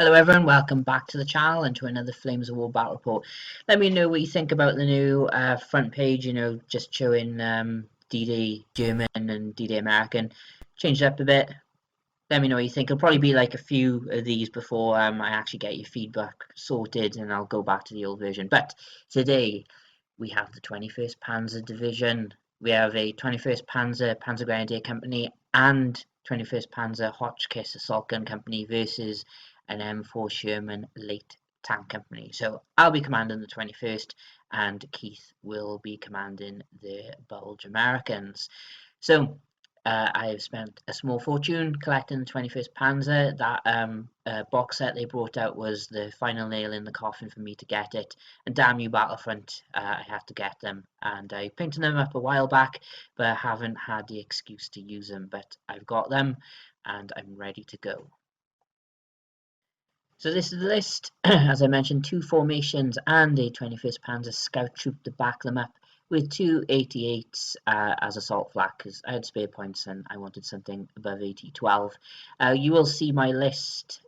Hello everyone, welcome back to the channel and to another Flames of War battle report. Let me know what you think about the new front page, just showing D-Day German and D-Day American. Changed it up a bit. Let me know what you think. It'll probably be like a few of these before I actually get your feedback sorted, and I'll go back to the old version. But today we have the 21st Panzer Division. We have a 21st Panzer Panzergrenadier Company and 21st Panzer Hotchkiss Assault Gun Company versus an M4 Sherman Light Tank Company. So I'll be commanding the 21st and Keith will be commanding the Bulge Americans. So I have spent a small fortune collecting the 21st Panzer. That box set they brought out was the final nail in the coffin for me to get it. And damn you, Battlefront, I had to get them. And I painted them up a while back, but I haven't had the excuse to use them. But I've got them, and I'm ready to go. So this is the list. As I mentioned, 2 formations and a 21st Panzer Scout Troop to back them up, with 2 88s as assault flak, because I had spare points and I wanted something above 80-12. You will see my list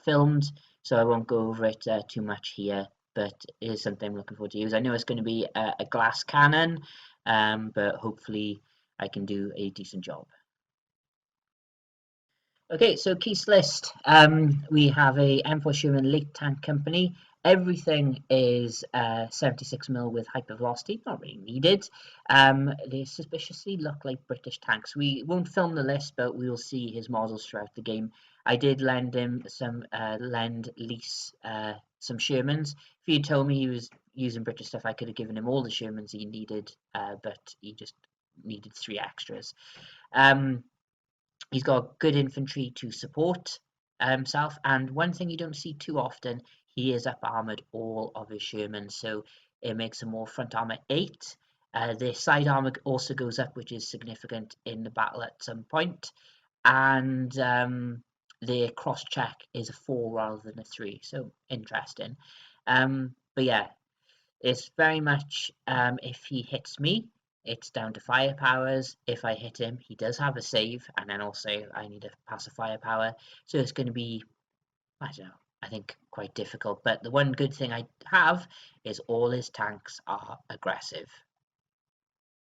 filmed, so I won't go over it too much here, but it is something I'm looking forward to use. I know it's going to be a glass cannon, but hopefully I can do a decent job. Okay, so Keith's list. We have a M4 Sherman Light Tank Company. Everything is 76mm with hypervelocity, not really needed. They suspiciously look like British tanks. We won't film the list, but we will see his models throughout the game. I did lend him some lease some Shermans. If he had told me he was using British stuff, I could have given him all the Shermans he needed, but he just needed 3 extras. He's got good infantry to support himself, and one thing you don't see too often, he is up armoured all of his Shermans, so it makes him more front armour 8. The side armour also goes up, which is significant in the battle at some point, and the cross check is a 4 rather than a 3, so interesting. But yeah, it's very much if he hits me, it's down to firepowers. If I hit him, he does have a save, and then also I need to pass a firepower. So it's going to be, I don't know, I think quite difficult. But the one good thing I have is all his tanks are aggressive.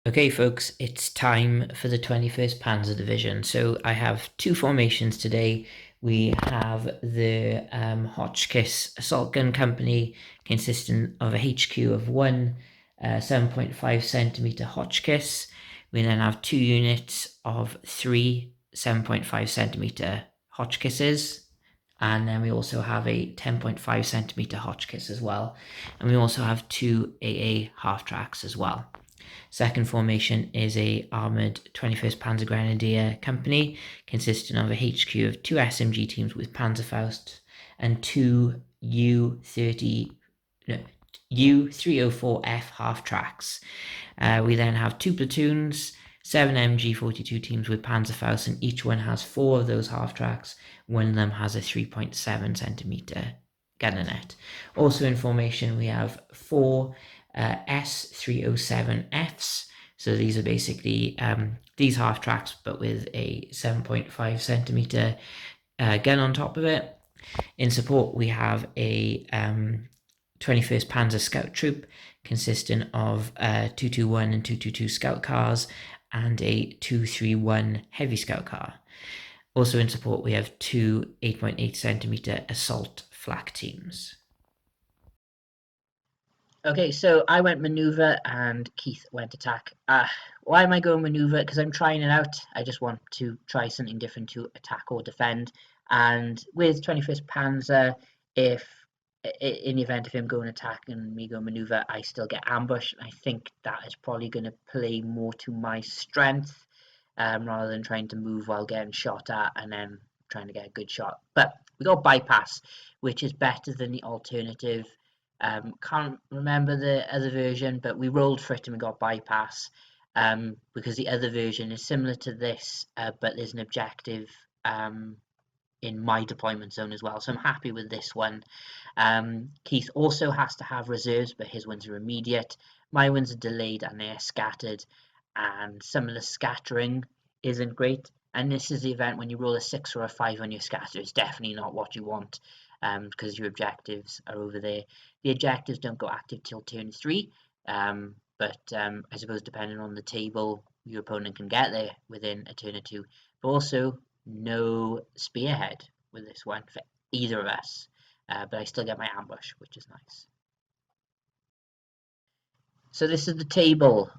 Okay, folks, it's time for the 21st Panzer Division. So I have 2 formations today. We have the Hotchkiss Assault Gun Company, consisting of a HQ of 1 7.5 centimeter Hotchkiss. We then have 2 units of 3 7.5 centimeter Hotchkisses. And then we also have a 10.5 centimeter Hotchkiss as well. And we also have 2 AA half tracks as well. Second formation is a armoured 21st Panzergrenadier Company, consisting of a HQ of 2 SMG teams with Panzerfaust and 2 U304F half tracks. We then have 2 platoons, 7 MG42 teams with Panzerfaust, and each one has 4 of those half tracks. One of them has a 3.7 centimeter gunnernet. Also in formation, we have 4 S307Fs. So these are basically these half tracks, but with a 7.5 centimeter gun on top of it. In support, we have a 21st Panzer Scout Troop, consisting of 221 and 222 Scout cars and a 231 Heavy Scout car. Also in support, we have 2 8.8 centimeter assault flak teams. Okay, so I went maneuver and Keith went attack. Why am I going maneuver? Because I'm trying it out. I just want to try something different to attack or defend. And with 21st Panzer, if in the event of him going attack and me going maneuver, I still get ambushed. I think that is probably going to play more to my strength rather than trying to move while getting shot at and then trying to get a good shot. But we got bypass, which is better than the alternative. Can't remember the other version, but we rolled for it and we got bypass because the other version is similar to this, but there's an objective in my deployment zone as well, so I'm happy with this one. Keith also has to have reserves, but his ones are immediate. My ones are delayed and they are scattered, and some of the scattering isn't great. And this is the event when you roll a 6 or a 5 on your scatter. It's definitely not what you want, because your objectives are over there. The objectives don't go active till turn 3, but I suppose depending on the table, your opponent can get there within a turn or two. But also, no spearhead with this one for either of us, but I still get my ambush, which is nice. So this is the table.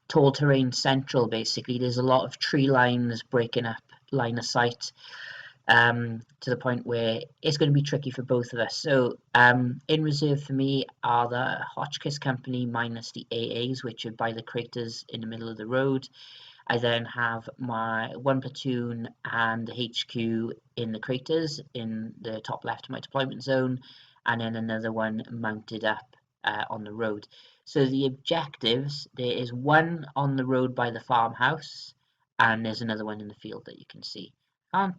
Tall terrain central, basically. There's a lot of tree lines breaking up line of sight, to the point where it's going to be tricky for both of us. So in reserve for me are the Hotchkiss Company minus the AAs, which are by the craters in the middle of the road. I then have my 1 platoon and the HQ in the craters in the top left of my deployment zone, and then another one mounted up on the road. So the objectives, there is one on the road by the farmhouse, and there's another one in the field that you can see. Can't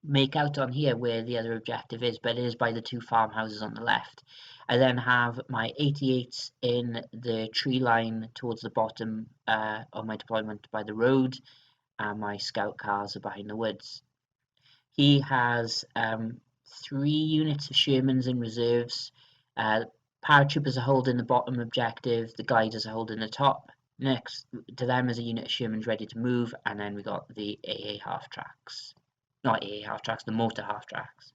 make out on here where the other objective is, but it is by the 2 farmhouses on the left. I then have my 88s in the tree line towards the bottom of my deployment by the road, and my scout cars are behind the woods. He has 3 units of Shermans in reserves. Paratroopers are holding the bottom objective, the gliders are holding the top. Next to them is a unit of Shermans ready to move, and then we got the AA half tracks. Not AA half tracks, the mortar half tracks.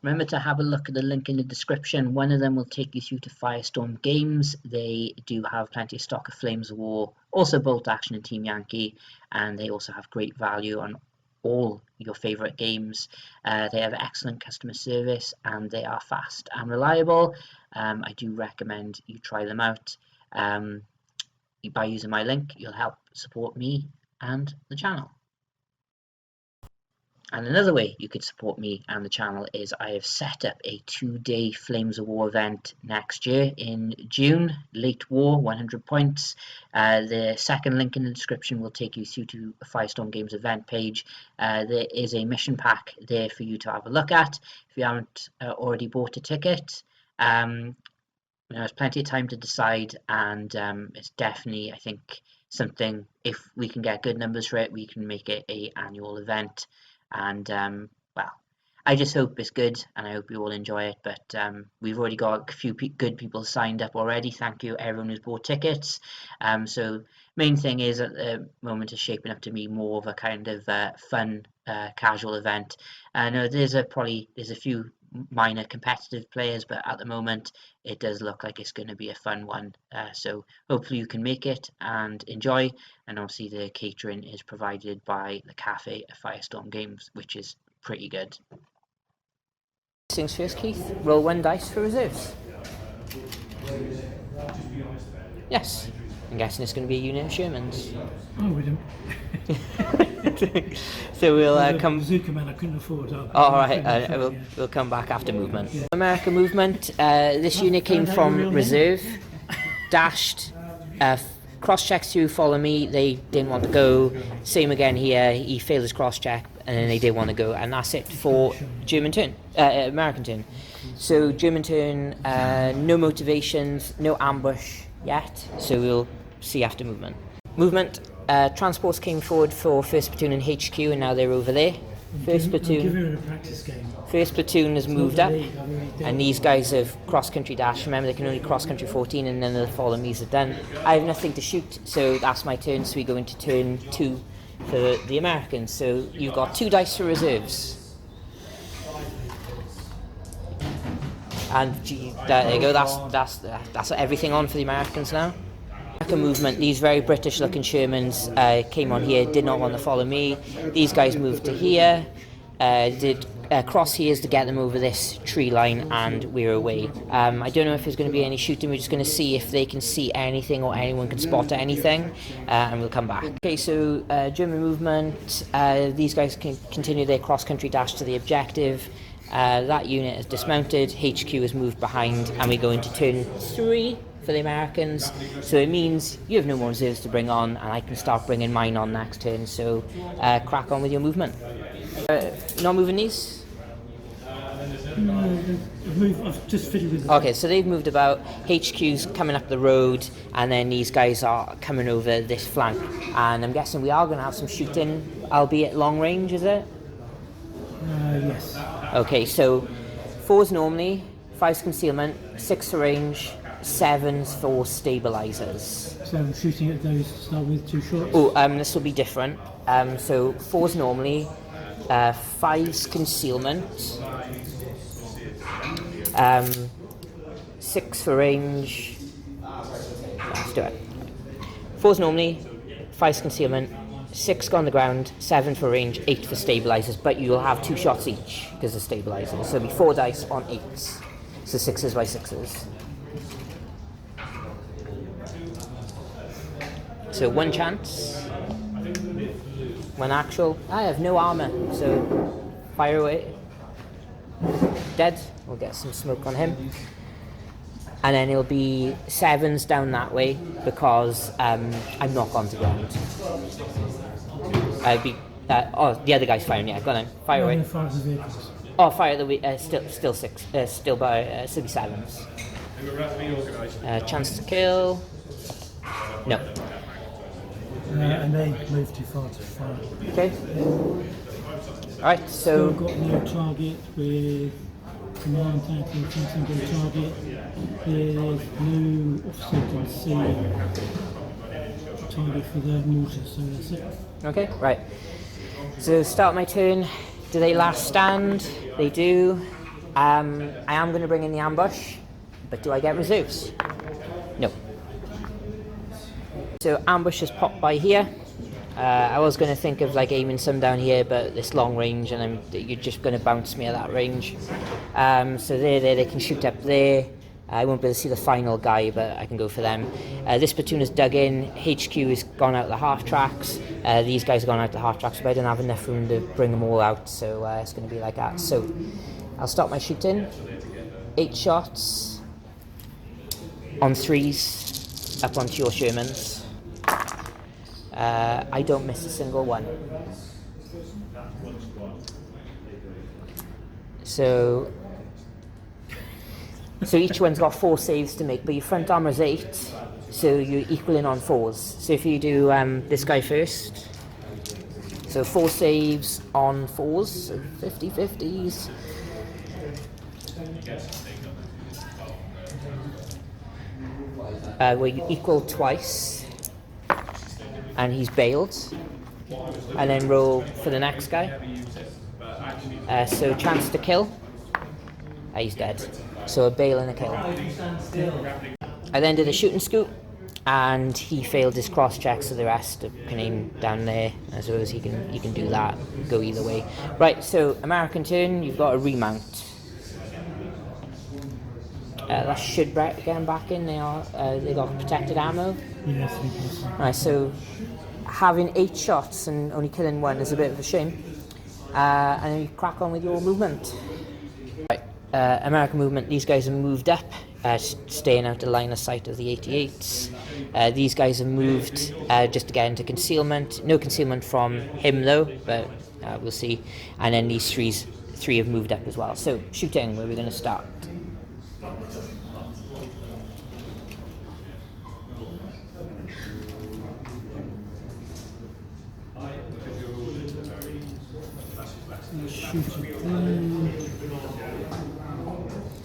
Remember to have a look at the link in the description. One of them will take you through to Firestorm Games. They do have plenty of stock of Flames of War, also Bolt Action and Team Yankee, and they also have great value on all your favorite games. They have excellent customer service, and they are fast and reliable. I do recommend you try them out. By using my link, you'll help support me and the channel. And another way you could support me and the channel is I have set up a 2-day Flames of War event next year in June, late war, 100 points. The second link in the description will take you through to a Firestorm Games event page. There is a mission pack there for you to have a look at if you haven't already bought a ticket. There's plenty of time to decide, and it's definitely, I think, something, if we can get good numbers for it, we can make it an annual event. And well, I just hope it's good, and I hope you all enjoy it. But we've already got a few good people signed up already. Thank you everyone who's bought tickets. So main thing is at the moment is shaping up to be more of a kind of fun, casual event. I know there's a few minor competitive players, but at the moment it does look like it's going to be a fun one. So hopefully you can make it and enjoy. And obviously the catering is provided by the cafe at Firestorm Games, which is pretty good. Things first, Keith. Roll 1 dice for reserves. Yes. I'm guessing it's going to be a unit of Shermans. Oh, we didn't. So we'll come. Bazooka man, I couldn't afford. All right, we'll come back after movement. Yeah. American movement. This unit came from reserve, dashed, cross checks through. Follow me. They didn't want to go. Same again here. He failed his cross check, and then they did want to go, and that's it for German turn. American turn. So German turn. No motivations, no ambush yet. So we'll see after movement. Movement. Transports came forward for 1st Platoon and HQ, and now they're over there. First platoon has moved up, and these guys have cross-country dash. Remember, they can only cross-country 14, and then the follow me's are done. I have nothing to shoot, so that's my turn. So we go into turn 2 for the Americans. So you've got 2 dice for reserves. And there you go. That's everything on for the Americans now. Movement. These very British looking Shermans came on here, did not want to follow me. These guys moved to here, did cross here's to get them over this tree line, and we're away. I don't know if there's going to be any shooting. We're just going to see if they can see anything or anyone can spot anything, and we'll come back. Okay, so German movement. These guys can continue their cross-country dash to the objective. That unit is dismounted, HQ is moved behind, and we go into turn 3 for the Americans. So it means you have no more reserves to bring on, and I can start bringing mine on next turn. So crack on with your movement. Not moving these. I've just fiddled with it. Okay, so they've moved about. HQ's coming up the road, and then these guys are coming over this flank. And I'm guessing we are going to have some shooting, albeit long range, is it? Yes. Okay, so 4's normally, 5's concealment, 6 for range, 7's for stabilizers. So I'm shooting at those to start with, 2 shots. Oh, this will be different. So 4's normally, 5's concealment, 6 for range. Let's do it. 4's normally, 5's concealment, 6 go on the ground, 7 for range, 8 for stabilizers, but you'll have 2 shots each because of stabilizers. So it'll be 4 dice on 8s. So 6s by 6s. So 1 chance. 1 actual. I have no armor, so fire away. Dead. We'll get some smoke on him. And then it'll be 7s down that way because I'm not on the ground. The other guy's firing. Yeah, go on then. Fire away. Fire at the vehicles. Oh, fire at the still 6. Still by 7s. Chance to kill. No. And they move too far to fire. Okay. Alright, So so I've got no target with command tank or tank target. There's no officer can see target for the mortar, so that's it. okay, right. So start my turn. Do they last stand? They do. I am going to bring in the ambush, but do I get reserves? No. So ambush has popped by here. I was going to think of like aiming some down here, but it's long range, and you're just going to bounce me at that range. So they can shoot up there. I won't be able to see the final guy, but I can go for them. This platoon is dug in. HQ has gone out the half tracks. These guys have gone out the half tracks, but I don't have enough room to bring them all out, so it's going to be like that. So I'll start my shooting. 8 shots on 3s up onto your Shermans. I don't miss a single one. So each one's got 4 saves to make, but your front armor is 8, so you're equaling on 4s. So if you do this guy first, so 4 saves on 4s, so 50-50s. Where you equal twice, and he's bailed, and then roll for the next guy. So chance to kill, he's dead. So a bail and a kill. I then did a shoot and scoot, and he failed his cross check, so the rest can aim down there. I suppose he can do that, go either way. Right, so American turn, you've got a remount. That should get them back in. They got protected ammo. Yes, we can. Right, so having 8 shots and only killing 1 is a bit of a shame. And then you crack on with your movement. Right, American movement. These guys have moved up, staying out of line of sight of the 88s. These guys have moved just to get into concealment. No concealment from him though, but we'll see. And then these 3 have moved up as well. So shooting, where we're going to start.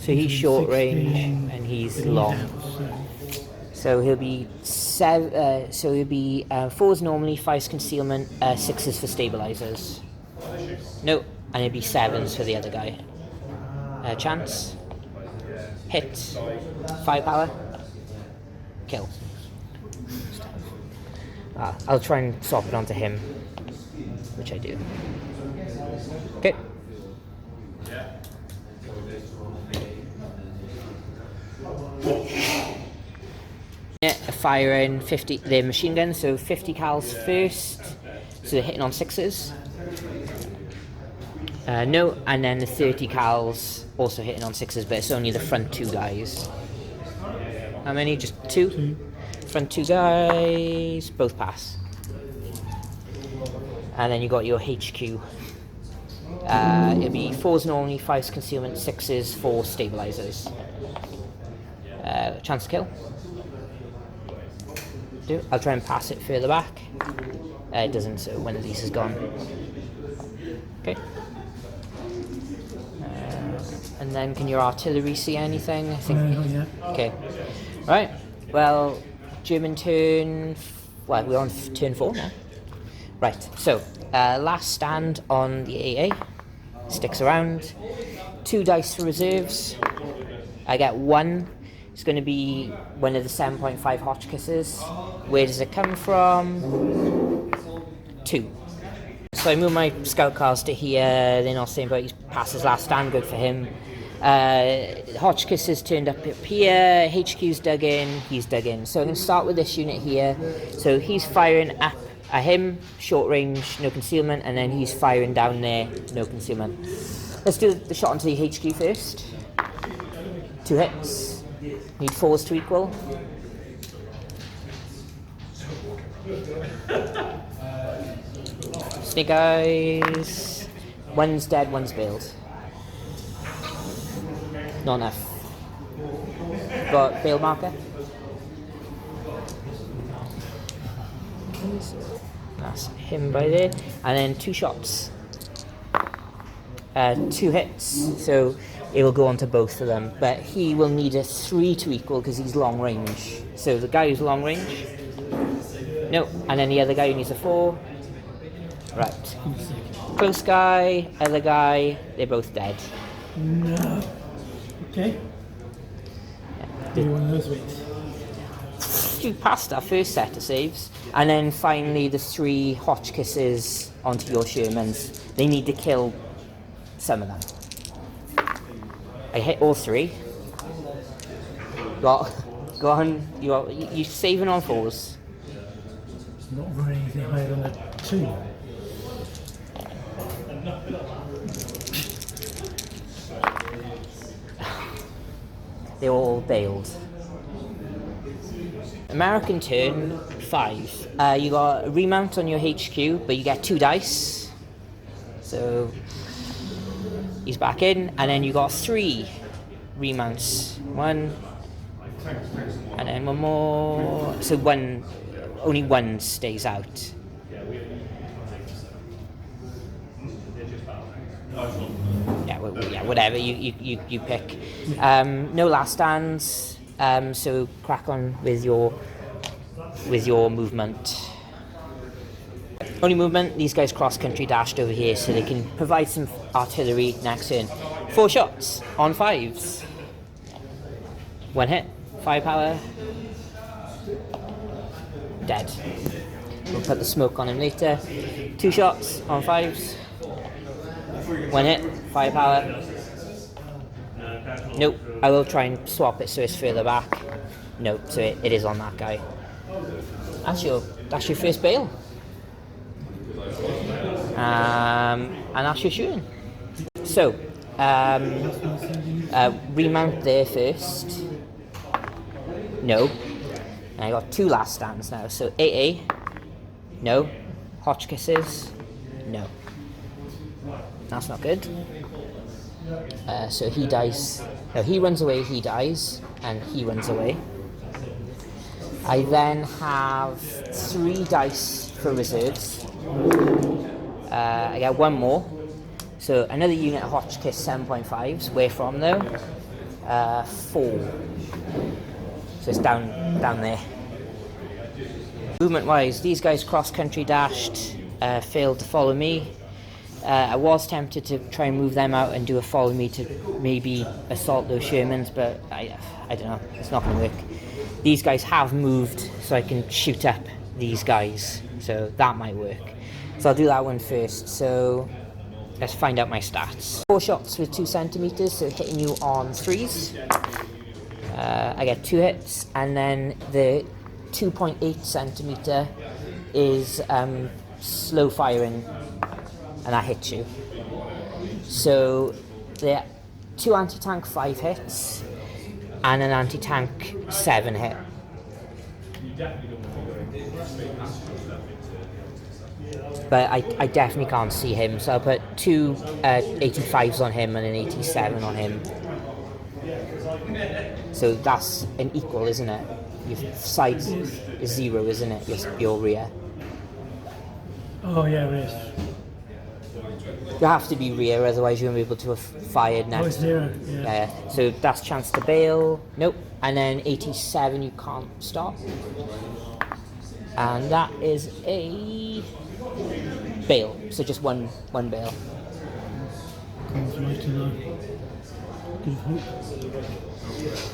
So he's short range and he's long. So he'll be 4s normally, 5s concealment, 6s for stabilizers. No, and it'll be 7s for the other guy. Chance, hit, firepower, kill. I'll try and swap it onto him, which I do. Okay. Yeah, firing 50. They're machine guns, so 50 cals first. So they're hitting on 6s. No, and then the 30 cals also hitting on 6s, but it's only the front 2 guys. How many? Just 2? Front 2 guys, both pass. And then you got your HQ. It'll be 4s normally, 5s concealment, 6s for stabilizers. Chance to kill. I'll try and pass it further back. It doesn't, so one of these is gone. Okay. And then can your artillery see anything? I think. Not yet. Okay. Right. Well, German turn. Well, we're on turn 4 now. Right. So, last stand on the AA. Sticks around. 2 dice for reserves. I get 1. It's going to be one of the 7.5 Hotchkisses. Where does it come from? 2. So I move my scout cars to here. They're not saying about he passes last stand. Good for him. Hotchkiss is turned up here. HQ's dug in. He's dug in. So I'm going to start with this unit here. So he's firing up at him. Short range, no concealment. And then he's firing down there, no concealment. Let's do the shot onto the HQ first. 2 hits. Need 4s to equal. Snake eyes. 1's dead, 1's bailed. Not enough. Got bail marker. That's him by there. And then 2 shots. 2 hits. So it will go on to both of them. But he will need a 3 to equal because he's long range. So the guy who's long range. No. And then the other guy who needs a 4. Right. Close guy, other guy, they're both dead. No. Okay. Do one of those weeks. You passed our first set of saves. And then finally the 3 Hotchkisses onto your Shermans. They need to kill some of them. I hit all 3. Go on. You're saving on 4s. Not very anything higher than a 2. They're all bailed. American turn 5. You got a remount on your HQ, but you get 2 dice. So he's back in, and then you got 3 remounts. 1, and then 1 more. So only 1 stays out. Yeah, whatever you pick. No last stands. So crack on with your movement. Only movement. These guys cross country dashed over here, so they can provide some artillery next turn. 4 shots on 5s. 1 hit. Firepower. Dead. We'll put the smoke on him later. 2 shots on 5s. 1 hit. Firepower. Nope. I will try and swap it so it's further back. Nope. So it is on that guy. That's your first bail. And that's your shooting. So remount there first. No. And I got 2 last stands now. So AA. No. Hotchkisses. No. That's not good. So he dies. No, he runs away, he dies, and he runs away. I then have 3 dice for reserves. I get 1 more. So another unit of Hotchkiss 7.5s. Where from though? 4. So it's down there. Movement wise, these guys cross country dashed, failed to follow me. I was tempted to try and move them out and do a follow me to maybe assault those Shermans, but I don't know, it's not going to work. These guys have moved, so I can shoot up these guys, so that might work. So I'll do that one first. So let's find out my stats. 4 shots with 2 centimeters, so hitting you on 3s. I get 2 hits, and then the 2.8 centimeter is slow firing, and that hits you. So there are 2 anti-tank 5 hits and an anti-tank 7 hit. But I definitely can't see him, so I'll put two 85s on him and an 87 on him. So that's an equal, isn't it? Your side is 0, isn't it? Your rear. Oh yeah, it is. You have to be rear, otherwise you won't be able to have fired next. Oh, it's 0. Yeah. Yeah. So that's chance to bail. Nope. And then 87 you can't stop. And that is a bail. So just one bail. Comes right to the good hope.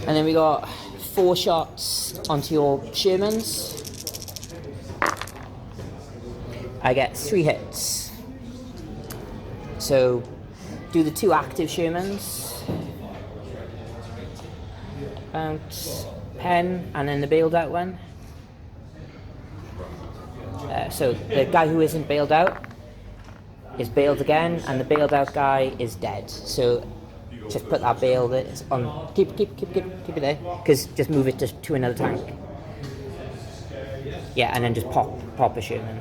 And then we got 4 shots onto your Shermans. I get 3 hits. So do the 2 active Shermans. Bounce, pen, and then the bailed out one. So the guy who isn't bailed out is bailed again, and the bailed out guy is dead. So just put that bail that's on. Keep it there, because just move it to another tank. Yeah, and then just pop a Sherman.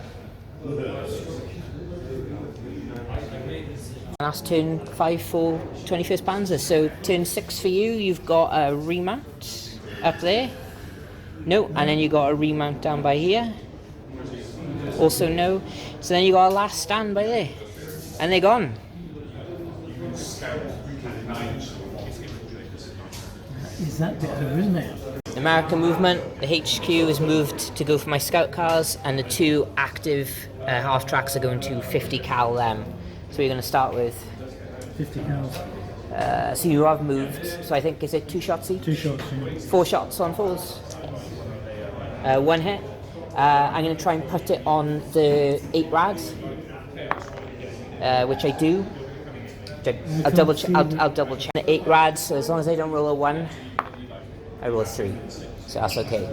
That's turn 5 for 21st Panzer. So turn 6 for you. You've got a remount up there. No, and then you got a remount down by here. Also no. So then you got a last stand by there, and they're gone. Is that bit over, isn't it? American movement. The HQ is moved to go for my scout cars, and the 2 active half tracks are going to 50 cal them. So we're going to start with 50 cals. so you have moved. So I think, is it 2 shots each? 2 shots. Yeah. 4 shots on 4s. 1 hit. I'm going to try and put it on the 8 rads, which I do. I'll double check the 8 rads. So as long as I don't roll a 1, I roll a 3. So that's okay.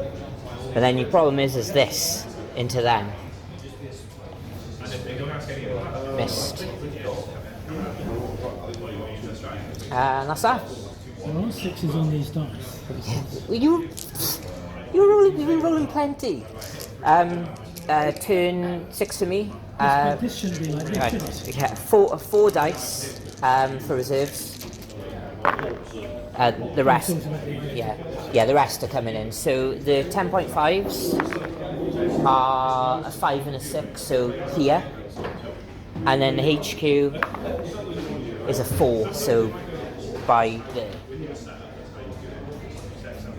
But then your problem is this into them. Missed. And that's that. There are 6s on these dice. You've been rolling plenty. Turn 6 for me. This shouldn't be like this, Right. should it? Yeah, 4 dice for reserves. The rest, the rest are coming in. So the 10.5s are a 5 and a 6. So here, and then the HQ is a 4. So by there.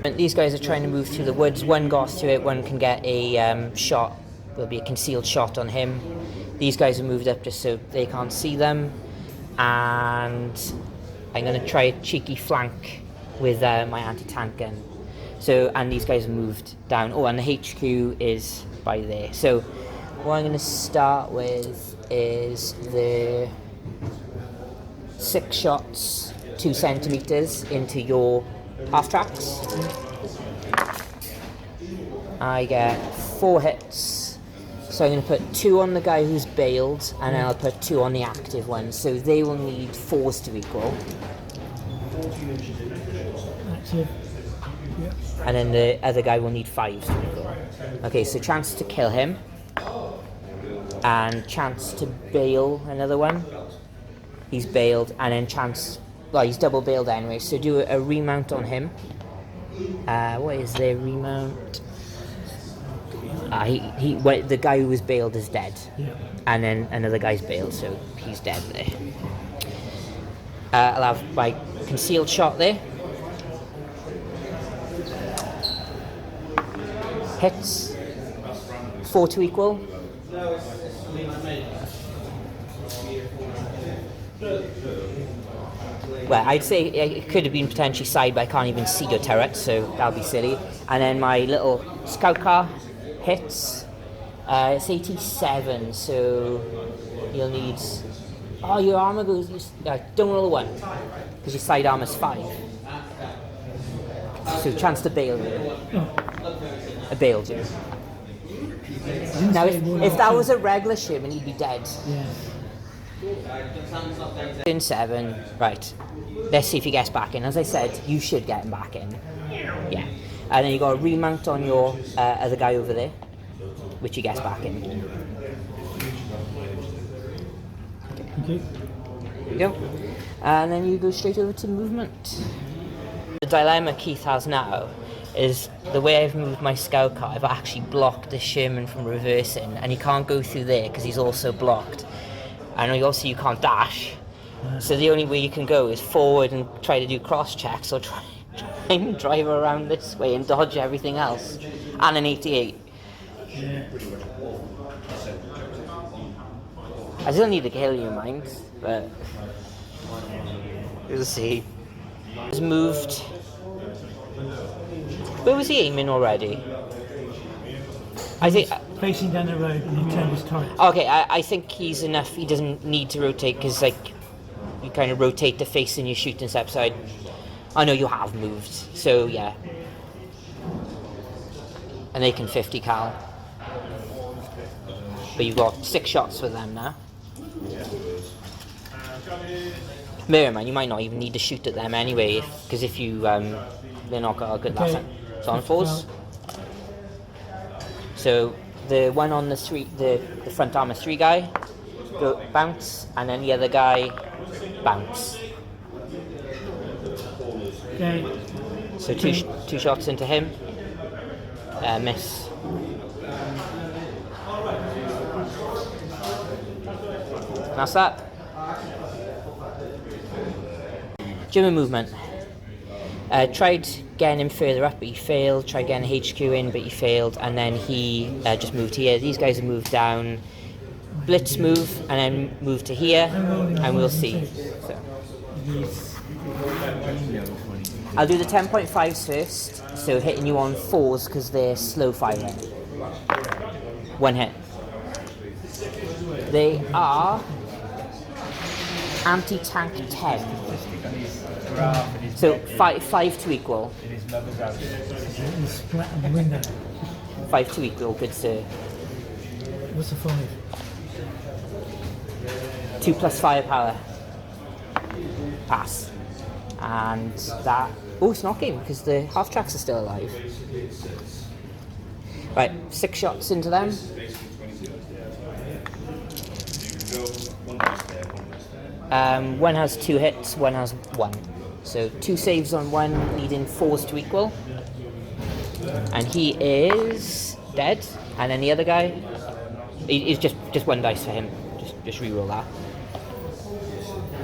And these guys are trying to move through the woods. One got through it. One can get a shot. There'll be a concealed shot on him. These guys are moved up just so they can't see them. And I'm going to try a cheeky flank with my anti-tank gun. So, and these guys are moved down. Oh, and the HQ is by there. So what I'm going to start with is the 6 shots, 2 centimeters into your half tracks. I get 4 hits. So I'm going to put 2 on the guy who's bailed, and then I'll put 2 on the active one. So they will need 4s to equal. Active. Yep. And then the other guy will need 5s to equal. Okay, so chance to kill him. And chance to bail another one. He's bailed, and then chance... Well, he's double bailed anyway, so do a remount on him. What is their remount? The guy who was bailed is dead. Yeah. And then another guy's bailed, so he's dead there. I'll have my concealed shot there. Hits. 4 to equal. Well, I'd say it could have been potentially side, but I can't even see your turret, so that'll be silly. And then my little scout car hits. It's 87, so you'll need... Oh, your armor goes... don't roll a 1, because your side armor's 5. So chance to bail you. I bailed you. Now, if that was a regular Sherman, he'd be dead. Yeah. In 7, right. Let's see if he gets back in. As I said, you should get him back in. Yeah. And then you got a remount on your other guy over there, which he gets back in. Okay. There you go. And then you go straight over to movement. The dilemma Keith has now is the way I've moved my scout car, I've actually blocked the Sherman from reversing, and he can't go through there because he's also blocked. And also you can't dash, so the only way you can go is forward and try to do cross checks, or try and drive around this way and dodge everything else. And an 88. Yeah. I still need to kill you, mind, but we'll see. He's moved. Where was he aiming already? I think. Facing down the road and he turned his turret. Okay, I think he's enough. He doesn't need to rotate because, like, you kind of rotate to face and you shoot and step side. I know you have moved, so yeah. And they can 50 cal. But you've got 6 shots with them now. Bear in mind, you might not even need to shoot at them anyway, because if you, they're not got a good last time. So on 4s. So the one on the front armor 3 guy, go bounce, and then the other guy, bounce. Okay. So two shots into him, miss. That's that. German movement. Tried getting him further up, but he failed. Tried getting HQ in, but he failed. And then he just moved here. These guys have moved down. Blitz move, and then move to here, and we'll see. So. I'll do the 10.5s first, so hitting you on 4s because they're slow firing. 1 hit. They are anti-tank 10. So 5 to equal. 5 to equal, good sir. What's the 5? 2 plus firepower. Pass. And that... Oh, it's not game because the half tracks are still alive. Right, 6 shots into them. One has 2 hits, one has 1. So 2 saves on one, leading 4s to equal. And he is dead. And then the other guy is just 1 dice for him. Just reroll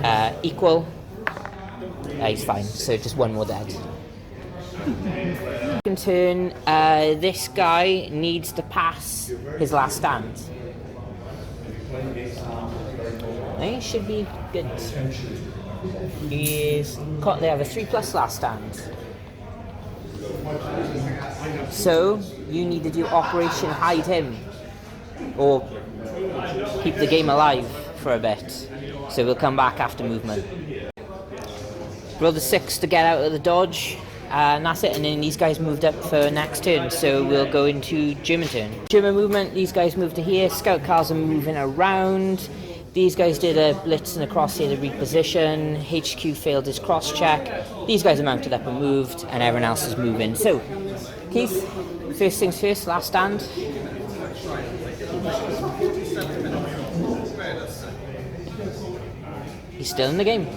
that. Equal. He's fine. So just 1 more dead. Second turn. This guy needs to pass his last stand. He should be good. They have a 3 plus last stand. So you need to do Operation Hide Him, or keep the game alive for a bit. So we'll come back after movement. Roll the 6 to get out of the dodge, and that's it. And then these guys moved up for next turn, so we'll go into German turn. German movement, these guys moved to here. Scout cars are moving around. These guys did a blitz and a crosshair to reposition. HQ failed his cross check. These guys are mounted up and moved, and everyone else is moving. So, Keith, first things first, last stand. He's still in the game.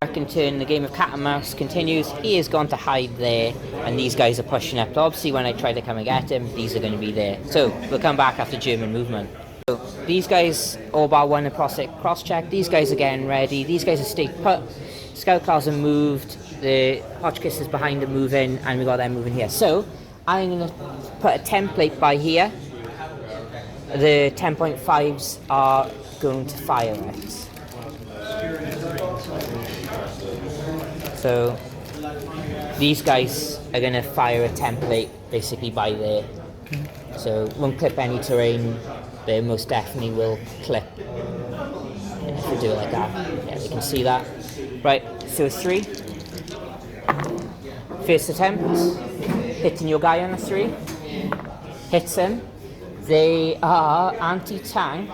Second turn, the game of cat and mouse continues. He has gone to hide there, and these guys are pushing up. Obviously, when I try to come and get him, these are going to be there. So, we'll come back after German movement. So, these guys, all bar 1 and cross check. These guys are getting ready. These guys are stayed put. Scout cars are moved. The Hotchkiss is behind them moving, and we got them moving here. So, I'm going to put a template by here. The 10.5s are going to fire it. So these guys are going to fire a template basically by there. So won't clip any terrain, they most definitely will clip. And if we do it like that, yeah, we can see that. Right, so 3. First attempt, hitting your guy on a 3. Hits him. They are anti-tank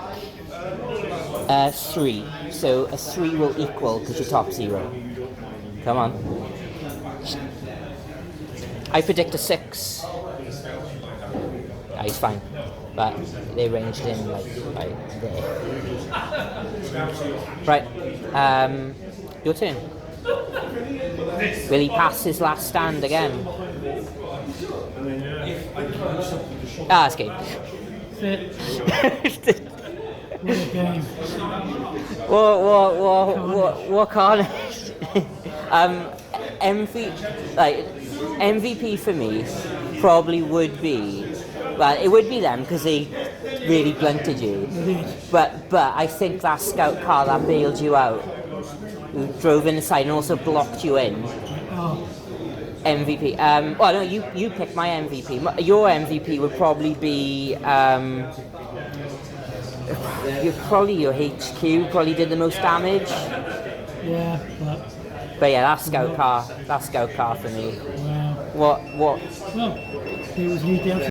3. So a 3 will equal because you're top 0. Come on. I predict a 6. He's fine, but they ranged him like there. Right, your turn. Will he pass his last stand again? That's game. Sit. What a game. What carnage? MVP for me probably would be, well, it would be them because they really blunted you. But I think that scout car that bailed you out, who drove in the side and also blocked you in. Oh, MVP. Well, no, you picked my MVP. Your MVP would probably be your HQ. Probably did the most damage. yeah, But yeah, that scout car for me. wow. What? Well, it was you down